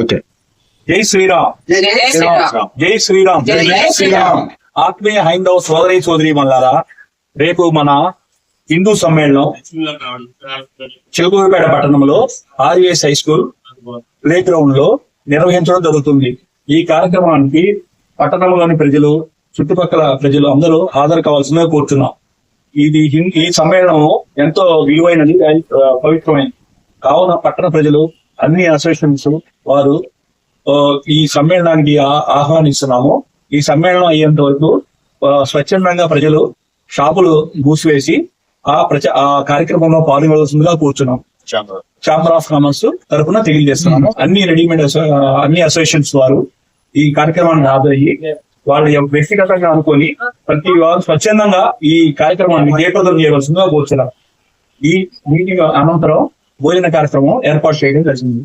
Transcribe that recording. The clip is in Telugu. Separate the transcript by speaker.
Speaker 1: ఓకే.
Speaker 2: జై శ్రీరామ్. జై శ్రీరామ్. ఆత్మీయ హైందవ సోదరి సోదరి మల్లారా, రేపు మన హిందూ సమ్మేళనం చిలకూరుపేట పట్టణంలో RS high school play ground లో నిర్వహించడం జరుగుతుంది. ఈ కార్యక్రమానికి పట్టణంలోని ప్రజలు, చుట్టుపక్కల ప్రజలు అందరూ హాజరు కావాల్సిందిగా కోరుతున్నాం. ఈ సమ్మేళనం ఎంతో విలువైనది, పవిత్రమైనది కావున పట్టణ ప్రజలు, అన్ని అసోసియేషన్స్ వారు ఈ సమ్మేళనానికి ఆహ్వానిస్తున్నాము. ఈ సమ్మేళనం అయ్యేంత వరకు స్వచ్ఛందంగా ప్రజలు షాపులు మూసివేసి ఆ కార్యక్రమంలో పాల్గొనవలసిందిగా కూర్చున్నాం. ఛాంబర్ ఆఫ్ కామర్స్ తరఫున తెలియజేస్తున్నాము. అన్ని రెడీమేడ్ అన్ని అసోసియేషన్స్ వారు ఈ కార్యక్రమాన్ని హాజరయ్యి వాళ్ళు వ్యక్తిగతంగా అనుకొని ప్రతి వారు స్వచ్ఛందంగా ఈ కార్యక్రమాన్ని జయప్రదం చేయవలసిందిగా కూర్చున్నాం. ఈ మీటింగ్ అనంతరం భోజన కార్యక్రమం ఏర్పాటు చేయడం జరిగింది.